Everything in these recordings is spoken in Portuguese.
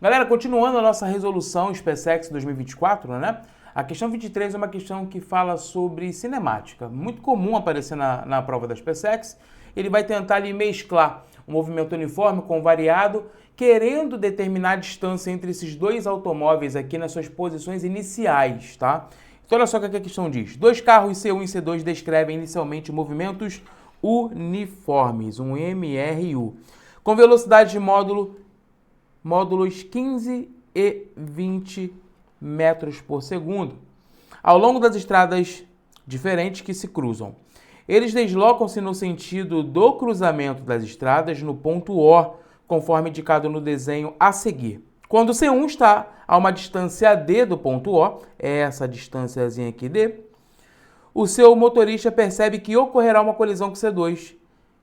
Galera, continuando a nossa resolução SpaceX 2024, né? A questão 23 é uma questão que fala sobre cinemática. Muito comum aparecer na prova da SpaceX. Ele vai tentar ali mesclar um movimento uniforme com variado, querendo determinar a distância entre esses dois automóveis aqui nas suas posições iniciais, tá? Então olha só o que a questão diz. Dois carros C1 e C2 descrevem inicialmente movimentos uniformes, um MRU, com velocidade de módulos 15 e 20 metros por segundo, ao longo das estradas diferentes que se cruzam. Eles deslocam-se no sentido do cruzamento das estradas no ponto O, conforme indicado no desenho a seguir. Quando o C1 está a uma distância D do ponto O, é essa distânciazinha aqui D, o seu motorista percebe que ocorrerá uma colisão com o C2,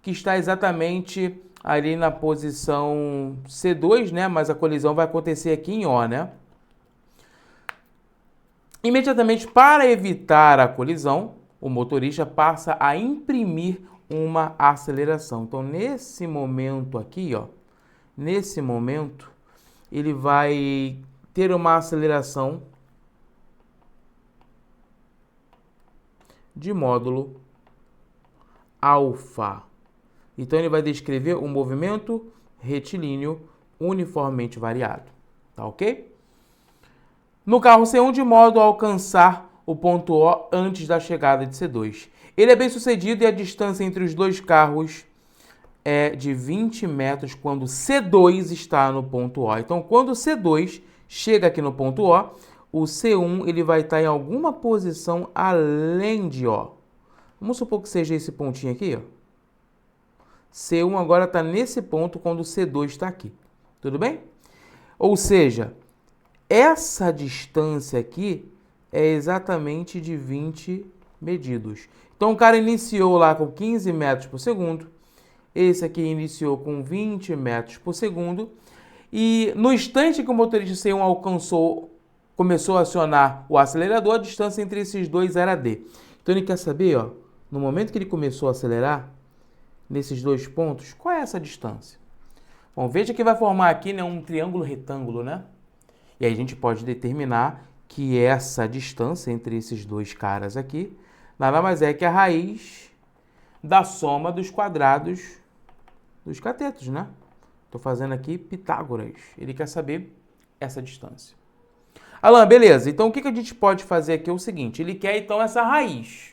que está exatamente ali na posição C2, né? Mas a colisão vai acontecer aqui em O, né? Imediatamente, para evitar a colisão, o motorista passa a imprimir uma aceleração. Então, nesse momento aqui, ó, nesse momento, ele vai ter uma aceleração de módulo alfa. Então, ele vai descrever um movimento retilíneo uniformemente variado. Tá ok? No carro C1, de modo a alcançar o ponto O antes da chegada de C2. Ele é bem sucedido e a distância entre os dois carros é de 20 metros quando C2 está no ponto O. Então, quando o C2 chega aqui no ponto O C1 ele vai estar em alguma posição além de O. Vamos supor que seja esse pontinho aqui, ó. C1 agora está nesse ponto quando o C2 está aqui. Tudo bem? Ou seja, essa distância aqui é exatamente de 20 medidos. Então, o cara iniciou lá com 15 metros por segundo. Esse aqui iniciou com 20 metros por segundo. E no instante que o motorista C1 começou a acionar o acelerador, a distância entre esses dois era D. Então, ele quer saber, ó, no momento que ele começou a acelerar, nesses dois pontos, qual é essa distância? Bom, veja que vai formar aqui, né, um triângulo retângulo, né? E aí a gente pode determinar que essa distância entre esses dois caras aqui nada mais é que a raiz da soma dos quadrados dos catetos, né? Estou fazendo aqui Pitágoras. Ele quer saber essa distância. Alan, beleza. Então o que a gente pode fazer aqui é o seguinte. Ele quer então essa raiz.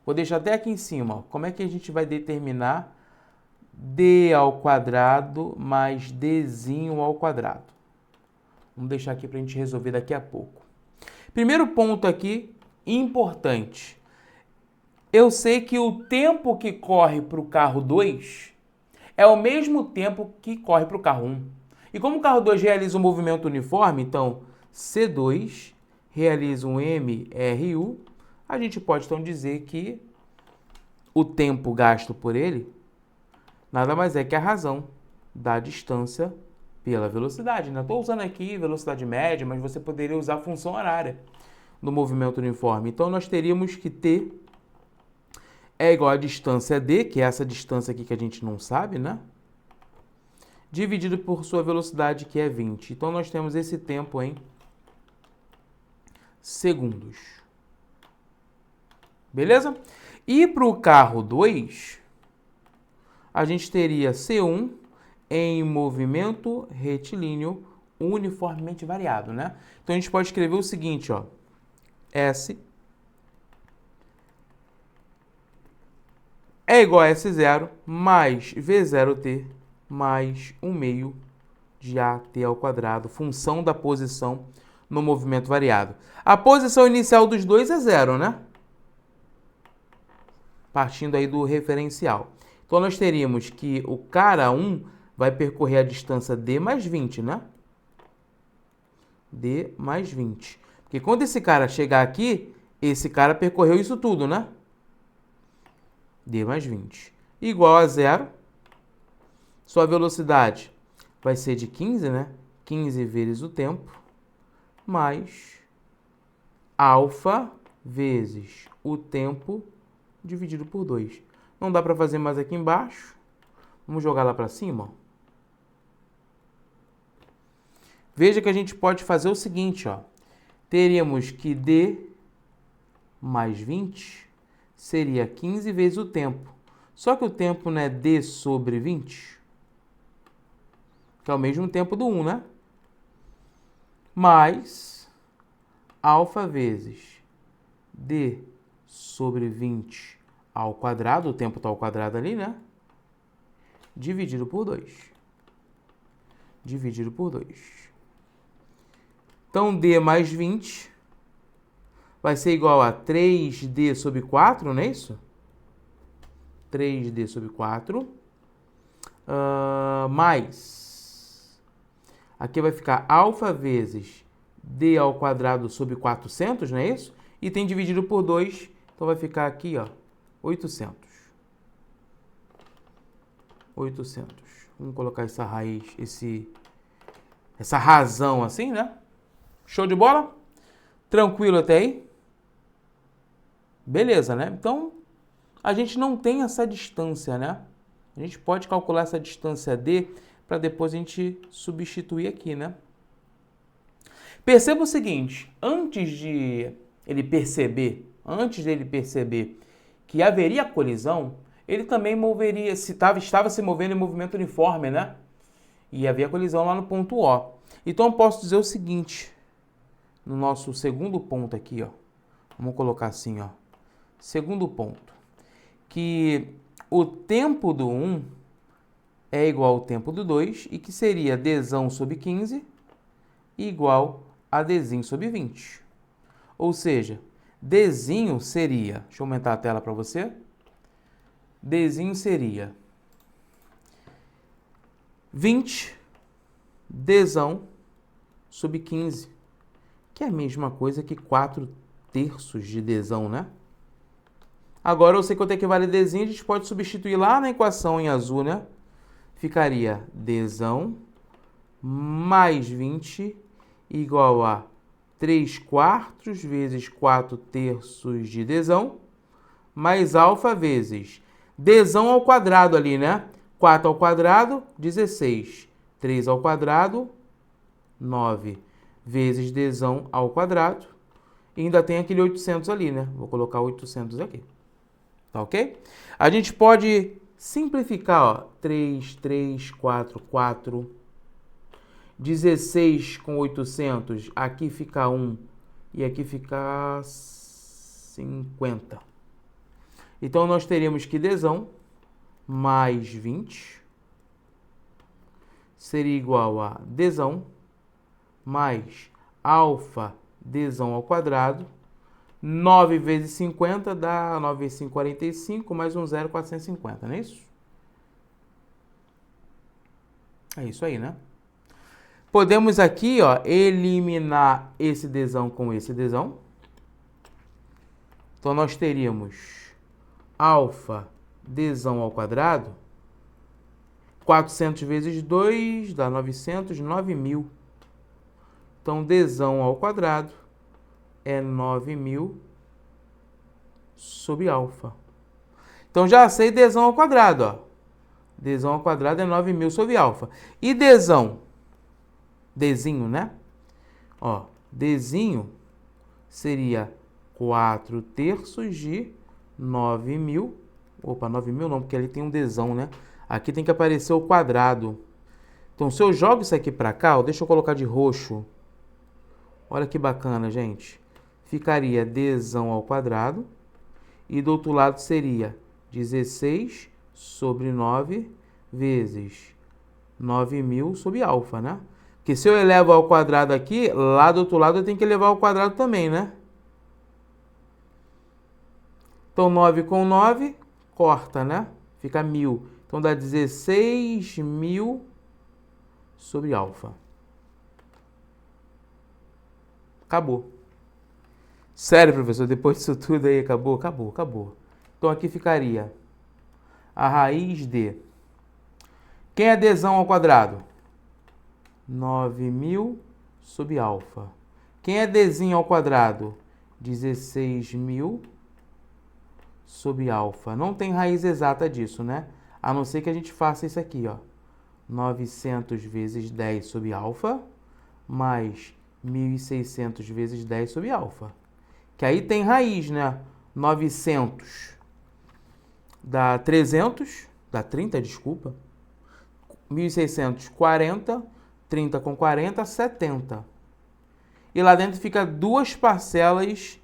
Vou deixar até aqui em cima. Ó. Como é que a gente vai determinar D ao quadrado mais Dzinho ao quadrado? Vamos deixar aqui para a gente resolver daqui a pouco. Primeiro ponto aqui, importante. Eu sei que o tempo que corre para o carro 2 é o mesmo tempo que corre para o carro 1. E como o carro 2 realiza um movimento uniforme, então C2 realiza um MRU, a gente pode então dizer que o tempo gasto por ele nada mais é que a razão da distância pela velocidade, né? Estou usando aqui velocidade média, mas você poderia usar a função horária no movimento uniforme. Então, nós teríamos que T é igual a distância D, que é essa distância aqui que a gente não sabe, né? Dividido por sua velocidade, que é 20. Então, nós temos esse tempo em segundos. Beleza? E para o carro 2, a gente teria C1 em movimento retilíneo uniformemente variado, né? Então, a gente pode escrever o seguinte, ó. S é igual a S0 mais V0t mais 1 meio de AT ao quadrado, função da posição no movimento variado. A posição inicial dos dois é 0, né? Partindo aí do referencial. Então, nós teríamos que o cara 1 vai percorrer a distância D mais 20, né? D mais 20. Porque quando esse cara chegar aqui, esse cara percorreu isso tudo, né? D mais 20. Igual a 0. Sua velocidade vai ser de 15, né? 15 vezes o tempo, mais alfa vezes o tempo dividido por 2. Não dá para fazer mais aqui embaixo. Vamos jogar lá para cima. Veja que a gente pode fazer o seguinte, ó. Teríamos que D mais 20 seria 15 vezes o tempo. Só que o tempo não é D sobre 20, que é o mesmo tempo do 1, né? Mais alfa vezes D sobre 20 ao quadrado, o tempo está ao quadrado ali, né? Dividido por 2. Dividido por 2. Então, D mais 20 vai ser igual a 3D sobre 4, não é isso? 3D sobre 4. Mais. Aqui vai ficar alfa vezes D ao quadrado sobre 400, não é isso? E tem dividido por 2, então vai ficar aqui, ó, 800. 800. Vamos colocar essa raiz, essa razão assim, né? Show de bola? Tranquilo até aí? Beleza, né? Então, a gente não tem essa distância, né? A gente pode calcular essa distância D para depois a gente substituir aqui, né? Perceba o seguinte, antes dele perceber que haveria colisão, ele também moveria, estava se movendo em movimento uniforme, né? E havia colisão lá no ponto O. Então, eu posso dizer o seguinte, no nosso segundo ponto aqui, ó. Vamos colocar assim, ó. Segundo ponto, que o tempo do 1 é igual ao tempo do 2 e que seria Dzão sobre 15 igual a Dzinho sobre 20. Ou seja, Dzinho seria, deixa eu aumentar a tela para você, Dzinho seria 20 Dzão sobre 15, que é a mesma coisa que 4/3 de Dzão, né? Agora eu sei quanto equivale a Dzinho, a gente pode substituir lá na equação em azul, né? Ficaria Dzão mais 20 igual a 3/4 vezes 4/3 de Dzão, mais alfa vezes Dzão ao quadrado ali, né? 4 ao quadrado, 16. 3 ao quadrado, 9. Vezes Dzão ao quadrado. E ainda tem aquele 800 ali, né? Vou colocar 800 aqui. Tá ok? A gente pode simplificar, ó. 3, 3, 4, 4. 16 com 800. Aqui fica 1. E aqui fica 50. Então, nós teríamos que Dzão mais 20 seria igual a Dzão mais alfa Dzão ao quadrado. 9 vezes 50 dá 9 vezes 5, 45, mais um 0, 450, não é isso? É isso aí, né? Podemos aqui, ó, eliminar esse Dzão com esse Dzão. Então, nós teríamos alfa Dzão ao quadrado. 400 vezes 2 dá 900, 9.000. Então, Dzão ao quadrado é 9.000 sobre alfa. Então, já sei Dzão ao quadrado, ó. Dzão ao quadrado é 9.000 sobre alfa. E Dzão? Dzinho, né? Ó, Dzinho seria 4/3 de 9.000. Opa, 9.000 não, porque ali tem um Dzão, né? Aqui tem que aparecer o quadrado. Então, se eu jogo isso aqui para cá, ó, deixa eu colocar de roxo. Olha que bacana, gente. Ficaria Dzão ao quadrado. E do outro lado seria 16 sobre 9 vezes 9.000 sobre alfa, né? Porque se eu elevo ao quadrado aqui, lá do outro lado eu tenho que elevar ao quadrado também, né? Então, 9 com 9, corta, né? Fica 1.000. Então, dá 16.000 sobre alfa. Acabou. Sério, professor, depois disso tudo aí, acabou? Acabou, acabou. Então, aqui ficaria a raiz de... Quem é Dzão ao quadrado? 9.000 sobre alfa. Quem é Dzinho ao quadrado? 16.000 sobre alfa. Não tem raiz exata disso, né? A não ser que a gente faça isso aqui, ó. 900 vezes 10 sobre alfa, mais 1.600 vezes 10 sobre alfa. Que aí tem raiz, né? 900 dá 300, dá 30, desculpa. 1.600, 40, 30 com 40, 70. E lá dentro fica duas parcelas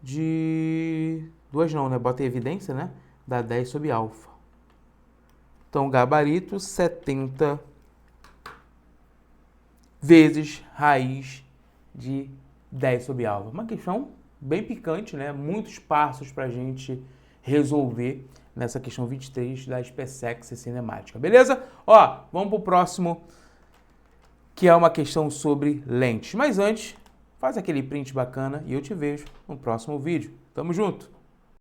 de... Duas não, né? Bota em evidência, né? Dá 10 sobre alfa. Então, gabarito 70 vezes raiz de 10 sobre alfa. Uma questão bem picante, né? Muitos passos para a gente resolver nessa questão 23 da SpaceX cinemática. Beleza? Ó, vamos para o próximo, que é uma questão sobre lentes. Mas antes, faz aquele print bacana e eu te vejo no próximo vídeo. Tamo junto!